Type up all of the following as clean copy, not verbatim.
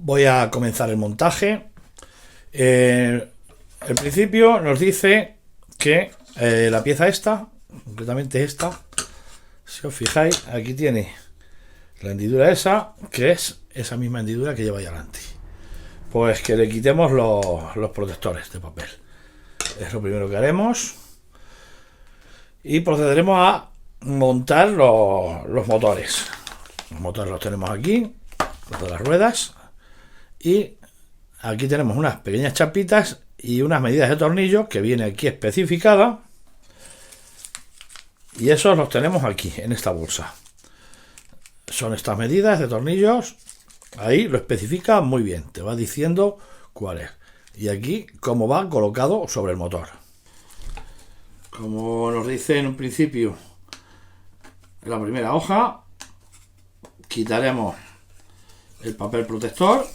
Voy a comenzar el montaje. El principio nos dice que la pieza esta, concretamente esta, si os fijáis, aquí tiene la hendidura esa, que es esa misma hendidura que lleva ahí adelante. Pues que le quitemos los protectores de papel. Es lo primero que haremos. Y procederemos a montar los motores. Los motores los tenemos aquí, los de las ruedas. Y aquí tenemos unas pequeñas chapitas y unas medidas de tornillo que viene aquí especificada. Y esos los tenemos aquí, en esta bolsa. Son estas medidas de tornillos. Ahí lo especifica muy bien. Te va diciendo cuál es. Y aquí cómo va colocado sobre el motor. Como nos dice en un principio en la primera hoja, quitaremos el papel protector.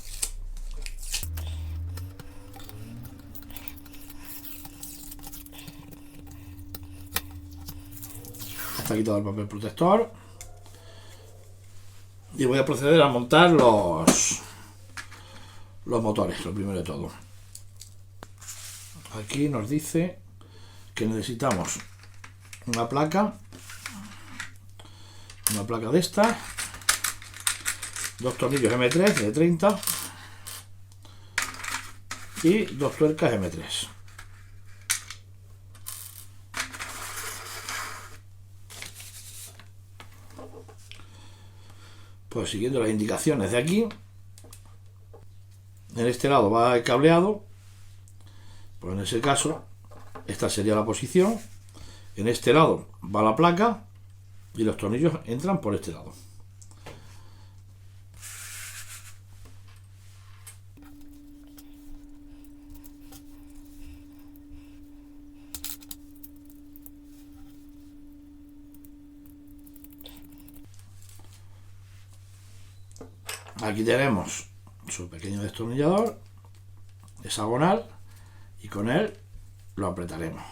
Está quitado el papel protector. Y voy a proceder a montar los motores, lo primero de todo. Aquí nos dice que necesitamos una placa de esta, dos tornillos M3 de 30 y dos tuercas M3. Pues siguiendo las indicaciones de aquí, en este lado va el cableado, pues en ese caso esta sería la posición, en este lado va la placa y los tornillos entran por este lado. Aquí tenemos su pequeño destornillador hexagonal y con él lo apretaremos.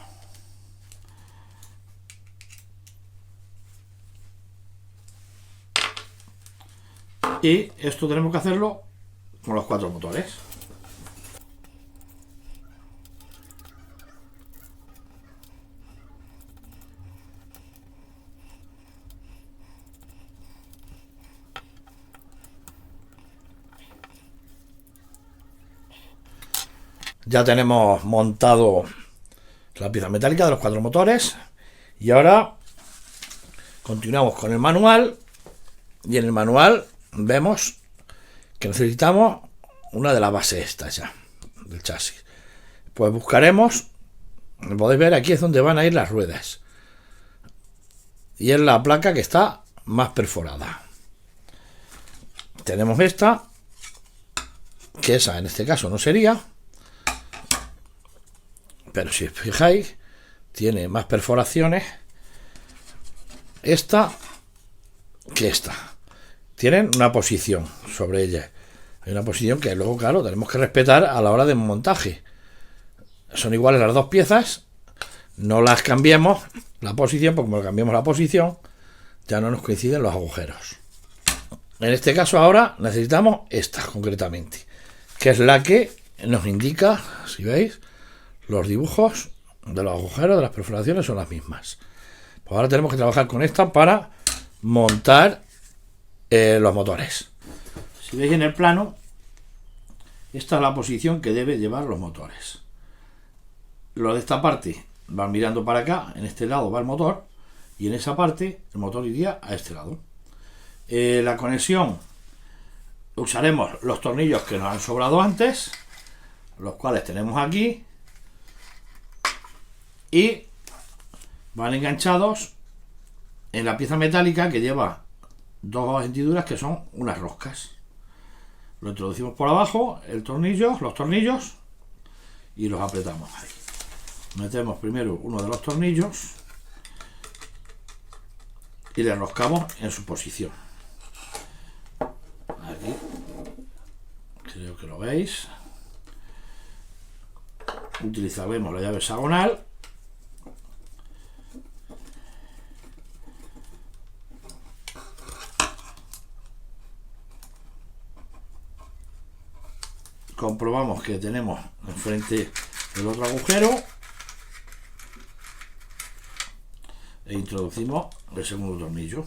Y esto tenemos que hacerlo con los cuatro motores. Ya tenemos montado la pieza metálica de los cuatro motores y ahora continuamos con el manual. Y en el manual vemos que necesitamos una de las bases estas ya del chasis. Pues buscaremos, podéis ver, aquí es donde van a ir las ruedas y es la placa que está más perforada. Tenemos esta, que esa en este caso no sería, pero si os fijáis tiene más perforaciones esta que esta. Tienen una posición sobre ella. Hay una posición que luego, claro, tenemos que respetar a la hora de montaje. Son iguales las dos piezas. No las cambiemos la posición, porque como cambiamos la posición, ya no nos coinciden los agujeros. En este caso ahora necesitamos esta concretamente, que es la que nos indica, si veis, los dibujos de los agujeros de las perforaciones son las mismas. Pues ahora tenemos que trabajar con esta para montar los motores. Si veis en el plano, esta es la posición que debe llevar los motores. Los de esta parte van mirando para acá, en este lado va el motor y en esa parte el motor iría a este lado. La conexión, usaremos los tornillos que nos han sobrado antes, los cuales tenemos aquí y van enganchados en la pieza metálica que lleva dos hendiduras que son unas roscas. Lo introducimos por abajo, los tornillos y los apretamos ahí. Metemos primero uno de los tornillos y le enroscamos en su posición. Aquí, creo que lo veis. Utilizaremos la llave hexagonal. comprobamos que tenemos enfrente el otro agujero e introducimos el segundo tornillo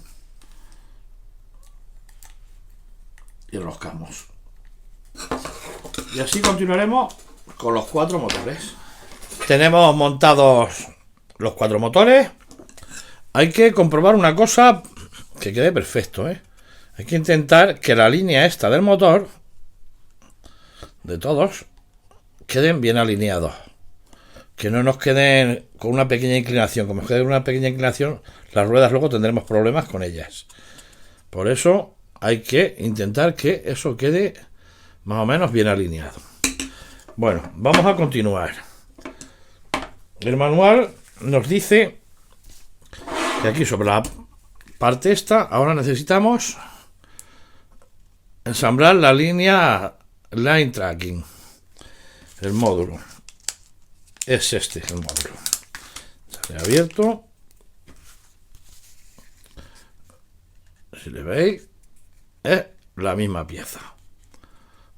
y enroscamos, y así continuaremos con los 4 motores. Tenemos montados los 4 motores. Hay que comprobar una cosa, que quede perfecto, ¿eh? Hay que intentar que la línea esta del motor, de todos, queden bien alineados, que no nos queden con una pequeña inclinación. Como quede una pequeña inclinación, las ruedas luego tendremos problemas con ellas. Por eso hay que intentar que eso quede más o menos bien alineado. Bueno, vamos a continuar. El manual nos dice que aquí sobre la parte esta ahora necesitamos ensamblar la línea Line Tracking. El módulo es este, el módulo. Sale abierto. Si le veis, es la misma pieza.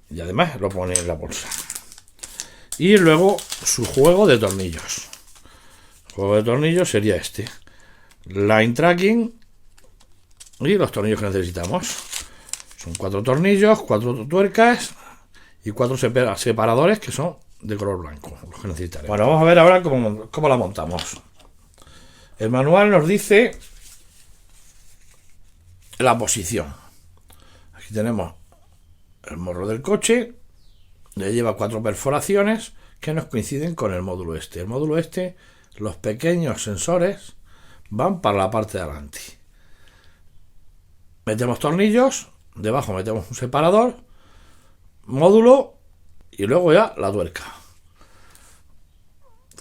Y además lo pone en la bolsa. Y luego su juego de tornillos. El juego de tornillos sería este. Line Tracking y los tornillos que necesitamos. Son 4 tornillos, 4 tuercas y 4 separadores que son de color blanco, los que necesitaremos. Bueno, vamos a ver ahora cómo la montamos. El manual nos dice la posición. Aquí tenemos el morro del coche. Le lleva 4 perforaciones que nos coinciden con el módulo este. El módulo este, los pequeños sensores van para la parte de adelante. Metemos tornillos, debajo metemos un separador, módulo y luego ya la tuerca.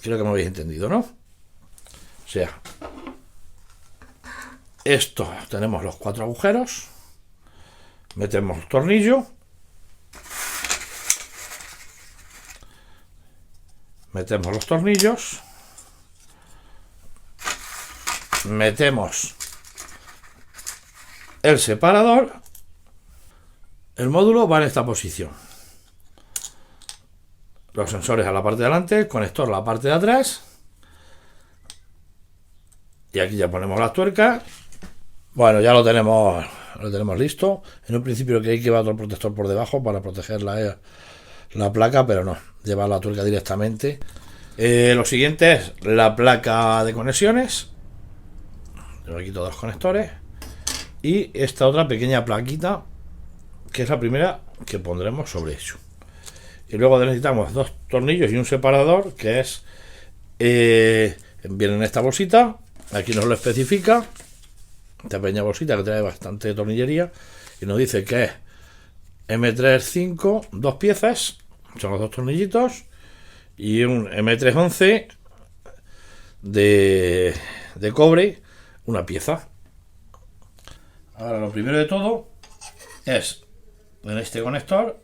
Creo que me habéis entendido, ¿no? O sea, esto tenemos los 4 agujeros, metemos el tornillo, metemos los tornillos, metemos el separador, el módulo va en esta posición, los sensores a la parte de delante, el conector a la parte de atrás, y aquí ya ponemos las tuercas. Bueno, ya lo tenemos listo. En un principio creí que iba otro protector por debajo para proteger la placa, pero no, lleva la tuerca directamente. Lo siguiente es la placa de conexiones. Tengo aquí todos los conectores y esta otra pequeña plaquita que es la primera que pondremos sobre ello. Y luego necesitamos 2 tornillos y un separador que es viene en esta bolsita. Aquí nos lo especifica, esta pequeña bolsita que trae bastante tornillería y nos dice que es M3-5, 2 piezas, son los 2 tornillitos, y un M311 de cobre, una pieza. Ahora lo primero de todo es en este conector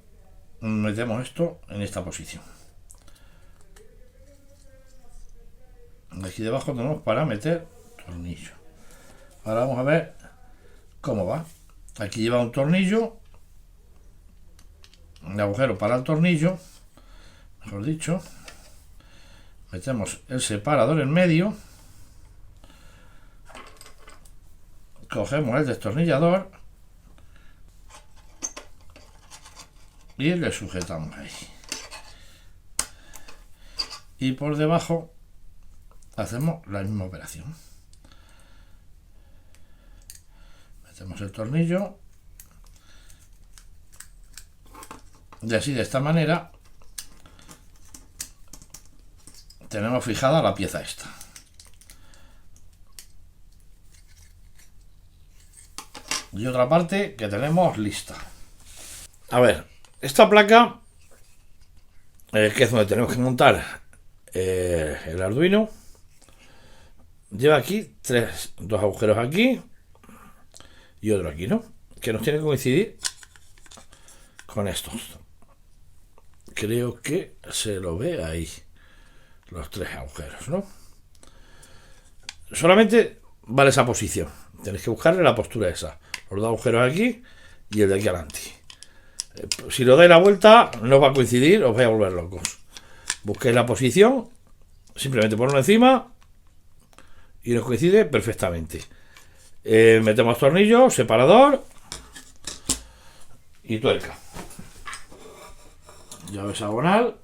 metemos esto en esta posición. Aquí debajo tenemos para meter tornillo. Ahora vamos a ver cómo va. Aquí lleva un tornillo, un agujero para el tornillo, mejor dicho. Metemos el separador en medio, cogemos el destornillador y le sujetamos ahí. Y por debajo hacemos la misma operación. Metemos el tornillo y así, de esta manera, tenemos fijada la pieza esta. Y otra parte que tenemos lista. A ver, esta placa, que es donde tenemos que montar el Arduino, lleva aquí 2 agujeros aquí y otro aquí, ¿no? Que nos tiene que coincidir con estos. Creo que se lo ve ahí, los 3 agujeros, ¿no? Solamente vale esa posición. Tenéis que buscarle la postura esa. Los 2 agujeros aquí y el de aquí adelante. Si lo dais la vuelta, no va a coincidir, os vais a volver locos. Busquéis la posición, simplemente ponlo encima y nos coincide perfectamente. Metemos tornillo, separador y tuerca. Llave hexagonal.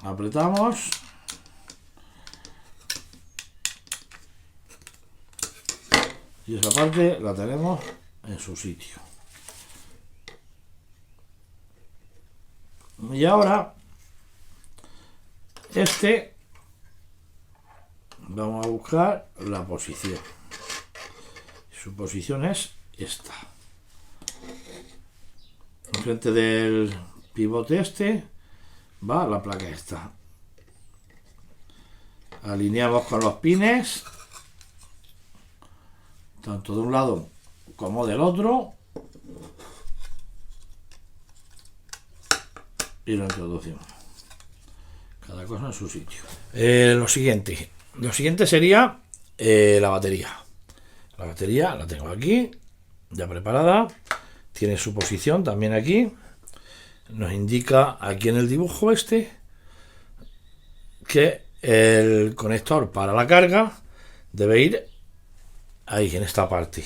Apretamos. Y esa parte la tenemos en su sitio. Y ahora vamos a buscar la posición. Su posición es esta. Enfrente del pivote va la placa esta. Alineamos con los pines, tanto de un lado como del otro, y lo introducimos. Cada cosa en su sitio. Lo siguiente sería la batería. La batería la tengo aquí, ya preparada. Tiene su posición también aquí. Nos indica aquí en el dibujo que el conector para la carga debe ir ahí, en esta parte.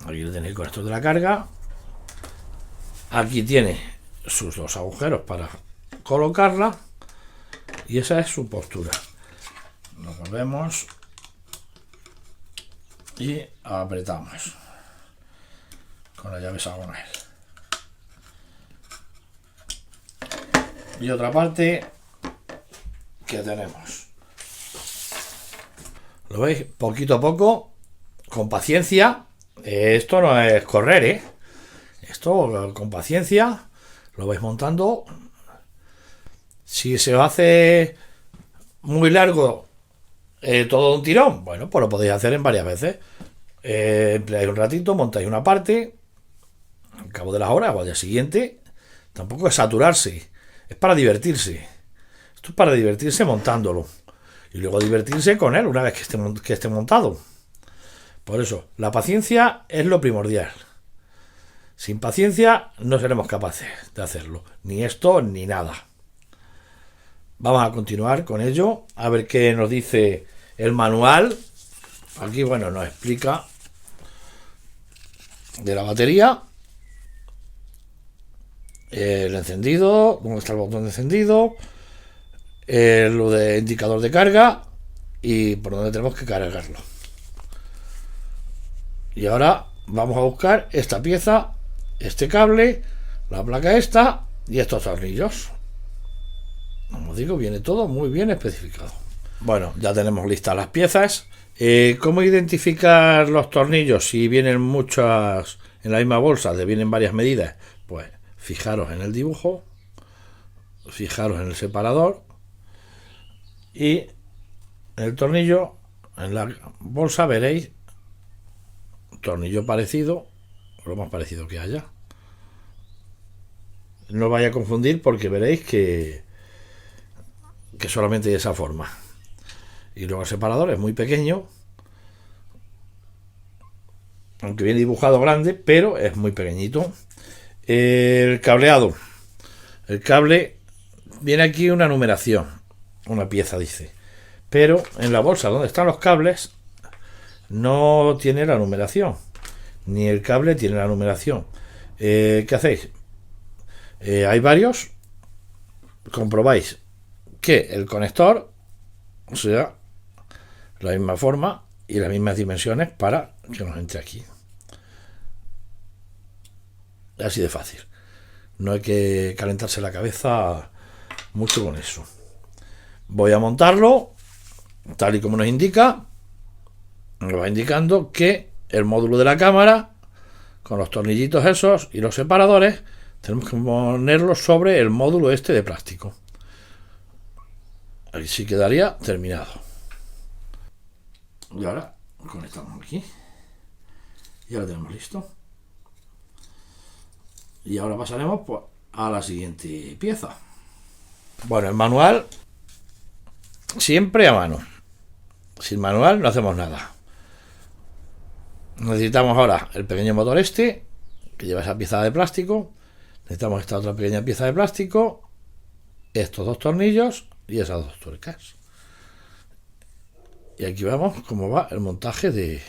Aquí tenéis el conector de la carga. Aquí tiene sus dos agujeros para colocarla. Y esa es su postura. Lo volvemos y apretamos con la llave hexagonal. Y otra parte que tenemos. ¿Lo veis? Poquito a poco, con paciencia. Esto no es correr, Esto con paciencia lo vais montando. Si se os hace muy largo todo un tirón, bueno, pues lo podéis hacer en varias veces. Empleáis un ratito, montáis una parte, al cabo de las horas o al día siguiente. Tampoco es saturarse, es para divertirse. Esto es para divertirse montándolo y luego divertirse con él una vez que esté montado. Por eso, la paciencia es lo primordial. Sin paciencia no seremos capaces de hacerlo, ni esto ni nada. Vamos a continuar con ello, a ver qué nos dice el manual. Aquí, bueno, nos explica de la batería, el encendido, dónde está el botón de encendido, lo de indicador de carga y por dónde tenemos que cargarlo. Y ahora vamos a buscar esta pieza, este cable, la placa esta y estos tornillos. Como digo, viene todo muy bien especificado. Bueno, ya tenemos listas las piezas. ¿Cómo identificar los tornillos? Si vienen muchas en la misma bolsa, vienen varias medidas, pues fijaros en el dibujo, fijaros en el separador y en el tornillo, en la bolsa veréis tornillo parecido, lo más parecido que haya. No vaya a confundir porque veréis que solamente de esa forma. Y luego el separador es muy pequeño, aunque viene dibujado grande, pero es muy pequeñito. El cableado, el cable viene aquí una numeración, una pieza dice, pero en la bolsa donde están los cables no tiene la numeración, ni el cable tiene la numeración. ¿Qué hacéis? Hay varios, comprobáis que el conector sea la misma forma y las mismas dimensiones para que nos entre aquí. Así de fácil. No hay que calentarse la cabeza mucho con eso. Voy a montarlo tal y como nos indica. Nos va indicando que el módulo de la cámara, con los tornillitos esos y los separadores, tenemos que ponerlo sobre el módulo de plástico. Así quedaría terminado. Y ahora conectamos aquí. Ya lo tenemos listo. Y ahora pasaremos pues a la siguiente pieza. Bueno, el manual siempre a mano. Sin manual no hacemos nada. Necesitamos ahora el pequeño motor que lleva esa pieza de plástico. Necesitamos esta otra pequeña pieza de plástico, estos dos tornillos y esas dos tuercas. Y aquí vemos cómo va el montaje de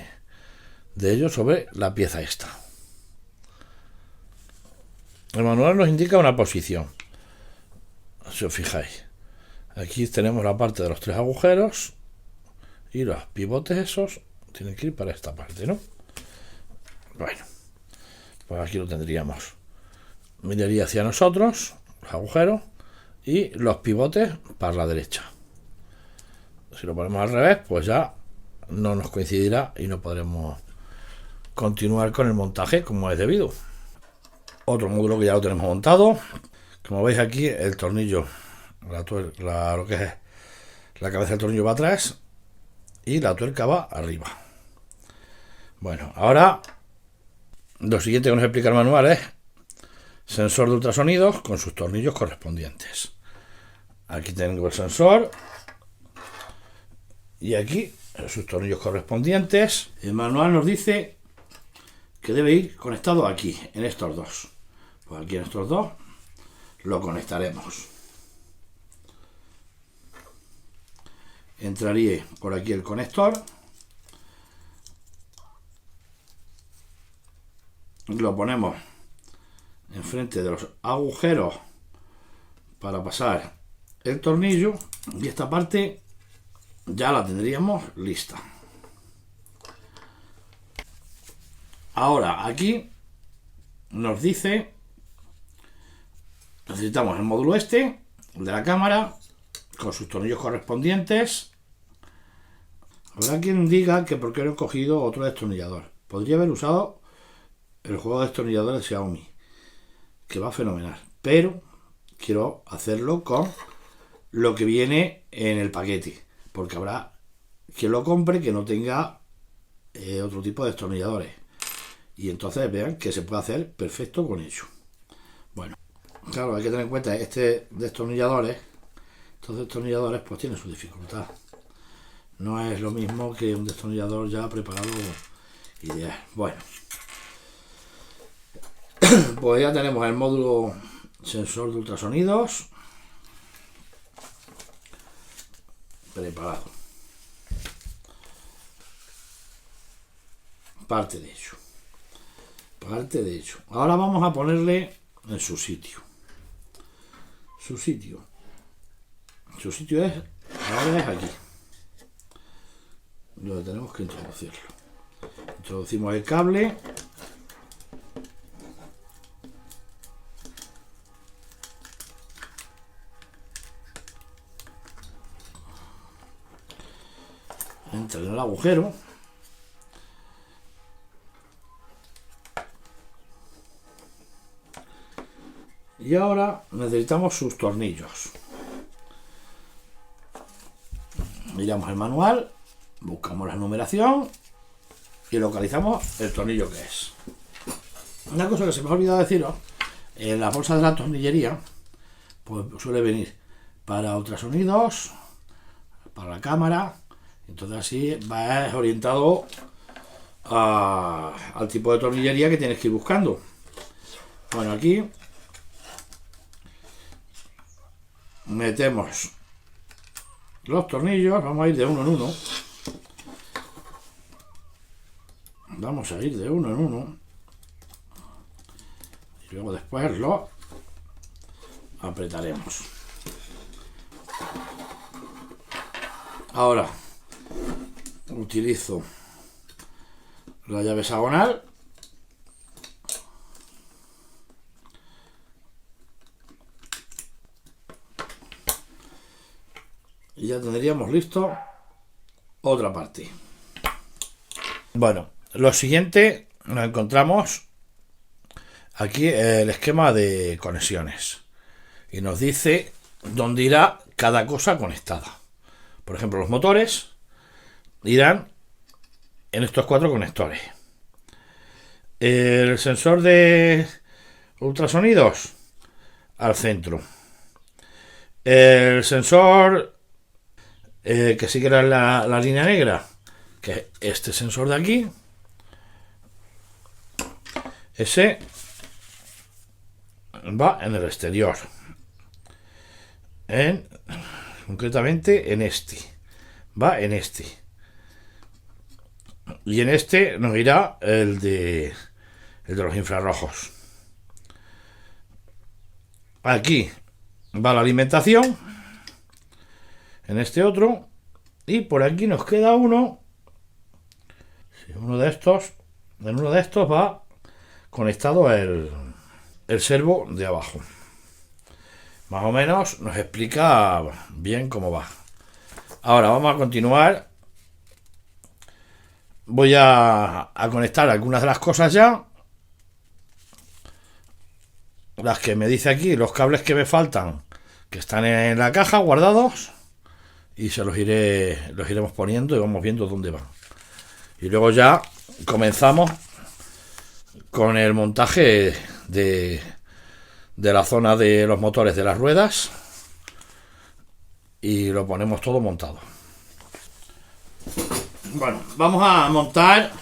ellos sobre la pieza esta. El manual nos indica una posición, si os fijáis. Aquí tenemos la parte de los 3 agujeros y los pivotes esos tienen que ir para esta parte, ¿no? Bueno, pues aquí lo tendríamos. Miraría hacia nosotros, los agujeros, y los pivotes para la derecha. Si lo ponemos al revés, pues ya no nos coincidirá y no podremos continuar con el montaje como es debido. Otro módulo que ya lo tenemos montado. Como veis aquí, el tornillo, lo que es la cabeza del tornillo va atrás y la tuerca va arriba. Bueno, ahora lo siguiente que nos explica el manual es sensor de ultrasonidos con sus tornillos correspondientes. Aquí tengo el sensor y aquí sus tornillos correspondientes. El manual nos dice que debe ir conectado aquí, en estos dos. Pues aquí en estos dos lo conectaremos. Entraría por aquí el conector. Lo ponemos enfrente de los agujeros para pasar el tornillo y esta parte ya la tendríamos lista. Ahora aquí nos dice, necesitamos el módulo este, el de la cámara, con sus tornillos correspondientes. Habrá quien diga que por qué no he cogido otro destornillador. Podría haber usado el juego de destornilladores de Xiaomi, que va fenomenal, pero quiero hacerlo con lo que viene en el paquete, porque habrá quien lo compre que no tenga otro tipo de destornilladores, y entonces vean que se puede hacer perfecto con ello. Bueno, claro, hay que tener en cuenta estos destornilladores pues tienen su dificultad. No es lo mismo que un destornillador ya preparado ideal. Bueno, pues ya tenemos el módulo sensor de ultrasonidos preparado. Parte de ello. Ahora vamos a ponerle en su sitio. Su sitio ahora es aquí, donde tenemos que introducirlo. Introducimos el cable. Entra en el agujero. Y ahora necesitamos sus tornillos. Miramos el manual, buscamos la numeración y localizamos el tornillo que es. Una cosa que se me ha olvidado deciros, en la bolsa de la tornillería pues suele venir para ultrasonidos, para la cámara, entonces así vas orientado al tipo de tornillería que tienes que ir buscando. Bueno, aquí metemos los tornillos, vamos a ir de uno en uno. Y luego después lo apretaremos. Ahora utilizo la llave hexagonal. Y ya tendríamos listo otra parte. Bueno, lo siguiente, nos encontramos aquí el esquema de conexiones. Y nos dice dónde irá cada cosa conectada. Por ejemplo, los motores irán en estos 4 conectores. El sensor de ultrasonidos al centro. El sensor que sí que era la línea negra, que es este sensor de aquí, ese va en el exterior, concretamente en este, va en este, y en este nos irá el de los infrarrojos. Aquí va la alimentación, en este otro, y por aquí nos queda uno. En uno de estos va conectado el servo de abajo. Más o menos nos explica bien cómo va. Ahora vamos a continuar. Voy a conectar algunas de las cosas ya. Las que me dice aquí, los cables que me faltan, que están en la caja guardados, y se los iremos poniendo y vamos viendo dónde van. Y luego ya comenzamos con el montaje de la zona de los motores de las ruedas y lo ponemos todo montado. Bueno, vamos a montar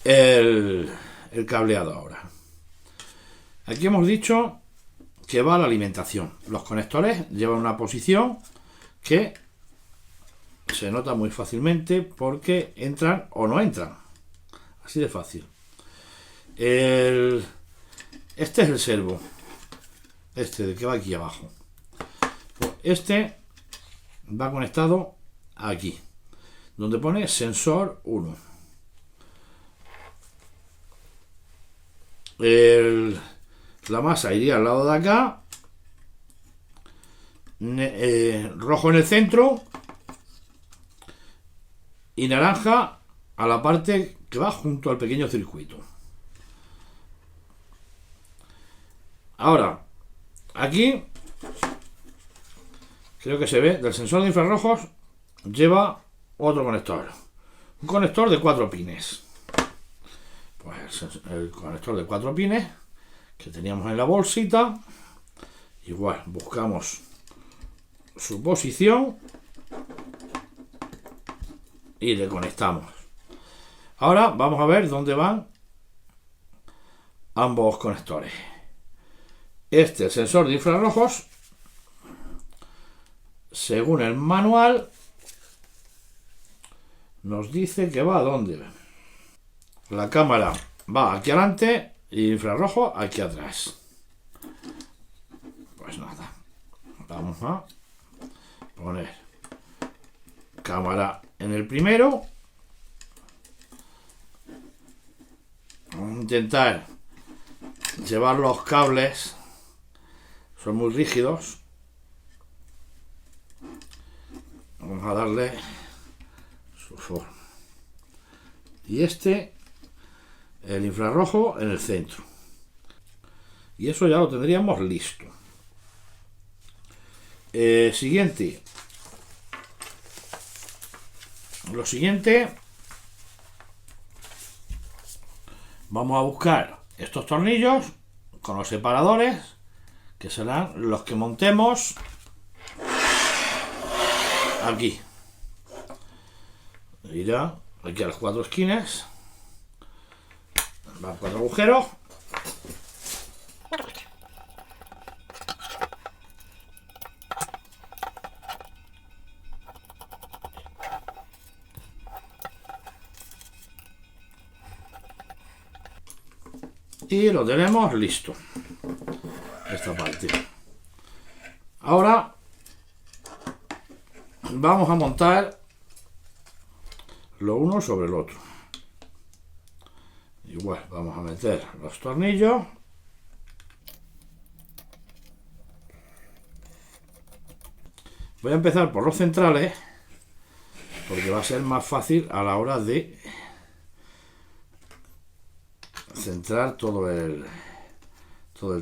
el cableado ahora. Aquí hemos dicho que va la alimentación. Los conectores llevan una posición que se nota muy fácilmente porque entran o no entran. Así de fácil. Este es el servo. Este de que va aquí abajo. Pues este va conectado aquí, donde pone sensor 1. La masa iría al lado de acá. Rojo en el centro y naranja a la parte que va junto al pequeño circuito. Ahora, aquí creo que se ve, del sensor de infrarrojos lleva otro conector, un conector de 4 pines. Pues el conector de 4 pines que teníamos en la bolsita, igual buscamos su posición y le conectamos. Ahora vamos a ver dónde van ambos conectores. Este sensor de infrarrojos, según el manual, nos dice que va a dónde. La cámara va aquí adelante y infrarrojo aquí atrás. Pues nada, vamos a poner cámara en el primero. Vamos a intentar llevar los cables, son muy rígidos. Vamos a darle su forma. Y el infrarrojo en el centro. Y eso ya lo tendríamos listo. Siguiente. Lo siguiente, vamos a buscar estos tornillos con los separadores, que serán los que montemos aquí. Irá aquí a las 4 esquinas, van 4 agujeros. Y lo tenemos listo, esta parte. Ahora vamos a montar lo uno sobre el otro. Igual vamos a meter los tornillos. Voy a empezar por los centrales porque va a ser más fácil a la hora de centrar todo el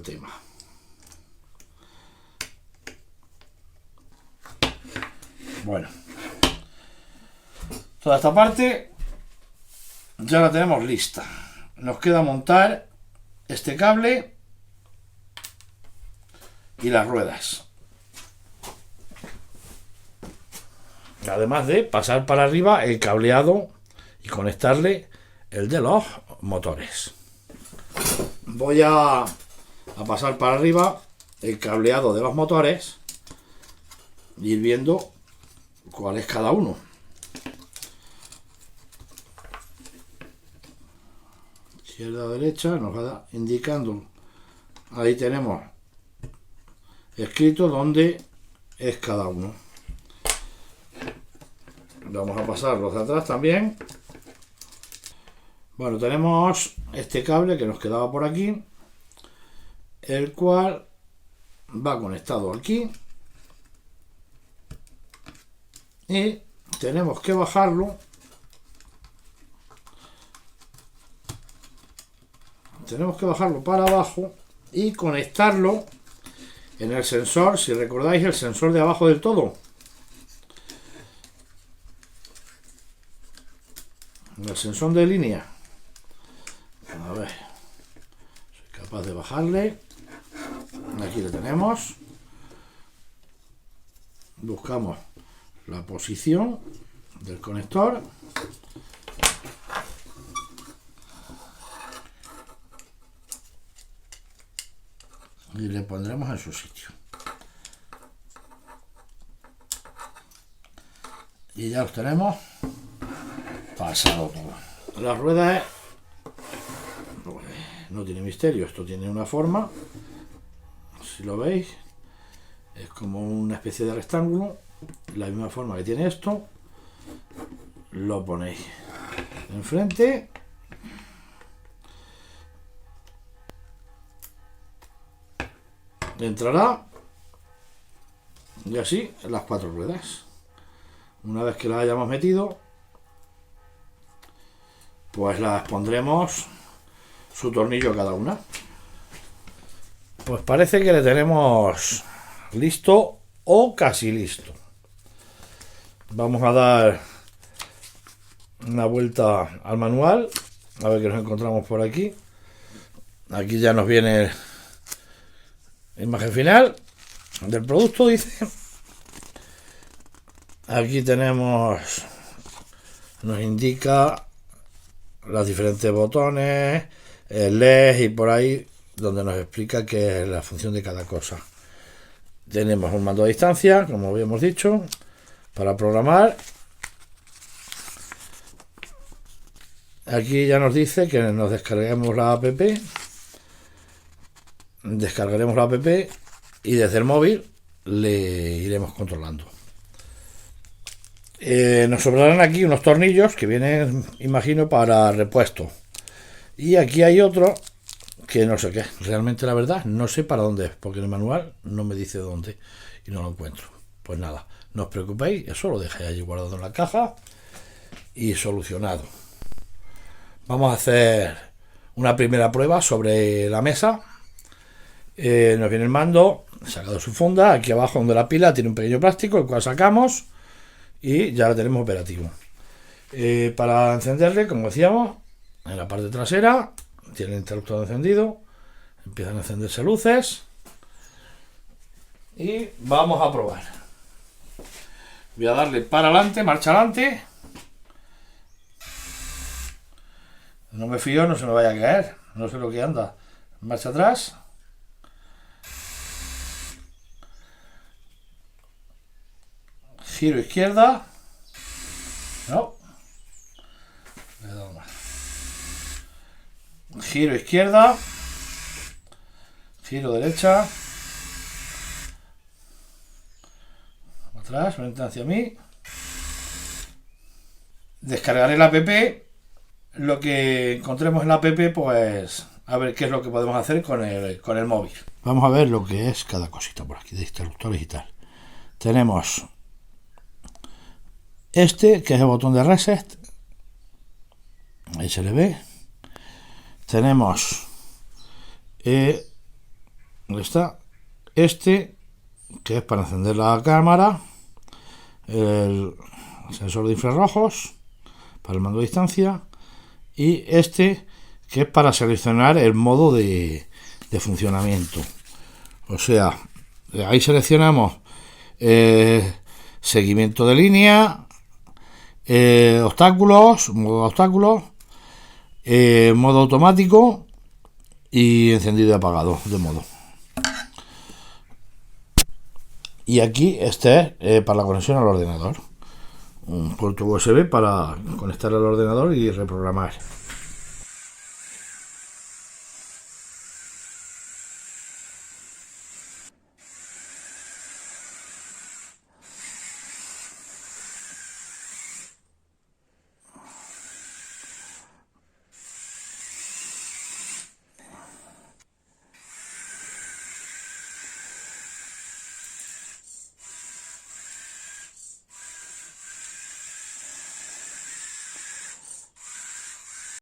tema. Bueno, toda esta parte ya la tenemos lista. Nos queda montar este cable y las ruedas, además de pasar para arriba el cableado y conectarle el de los motores. Voy a a pasar para arriba el cableado de los motores y ir viendo cuál es cada uno. Izquierda, derecha, nos va indicando. Ahí tenemos escrito dónde es cada uno. Vamos a pasar los de atrás también. Bueno, tenemos este cable que nos quedaba por aquí, el cual va conectado aquí y tenemos que bajarlo. Tenemos que bajarlo para abajo y conectarlo en el sensor, si recordáis, el sensor de abajo del todo. El sensor de línea. A ver, soy capaz de bajarle. Aquí lo tenemos. Buscamos la posición del conector. Y le pondremos en su sitio. Y ya los tenemos pasado todo. La rueda no tiene misterio, esto tiene una forma, si lo veis, es como una especie de rectángulo, la misma forma que tiene esto, lo ponéis enfrente. Entrará y así en las 4 ruedas. Una vez que las hayamos metido, pues las pondremos su tornillo a cada una. Pues parece que le tenemos listo o casi listo. Vamos a dar una vuelta al manual a ver qué nos encontramos por aquí. Aquí ya nos viene imagen final del producto, dice. Aquí tenemos, nos indica los diferentes botones, el LED y por ahí donde nos explica qué es la función de cada cosa. Tenemos un mando a distancia, como habíamos dicho, para programar. Aquí ya nos dice que nos descarguemos la app. Descargaremos la app y desde el móvil le iremos controlando. Nos sobrarán aquí unos tornillos que vienen, imagino, para repuesto. Y aquí hay otro que no sé qué. Realmente, la verdad, no sé para dónde es, porque en el manual no me dice dónde y no lo encuentro. Pues nada, no os preocupéis, eso lo dejé allí guardado en la caja y solucionado. Vamos a hacer una primera prueba sobre la mesa. Nos viene el mando sacado de su funda. Aquí abajo donde la pila tiene un pequeño plástico, el cual sacamos y ya lo tenemos operativo. Para encenderle, como decíamos, en la parte trasera tiene el interruptor encendido, empiezan a encenderse luces y vamos a probar. Voy a darle para adelante, marcha adelante. No me fío, no se me vaya a caer, no sé lo que anda. Marcha atrás. Giro izquierda. No. Le he dado más. Giro izquierda. Giro derecha. Atrás, frente hacia mí. Descargaré la app. Lo que encontremos en la app, pues a ver qué es lo que podemos hacer con el móvil. Vamos a ver lo que es cada cosita por aquí de interruptores y tal. Tenemos este, que es el botón de reset. Ahí se le ve. Tenemos ¿dónde está? Este, que es para encender la cámara. El sensor de infrarrojos para el mando a distancia. Y este, que es para seleccionar el modo de funcionamiento. O sea, ahí seleccionamos seguimiento de línea, obstáculos, modo obstáculos, modo automático y encendido y apagado de modo. Y aquí este es para la conexión al ordenador, un puerto USB para conectar al ordenador y reprogramar.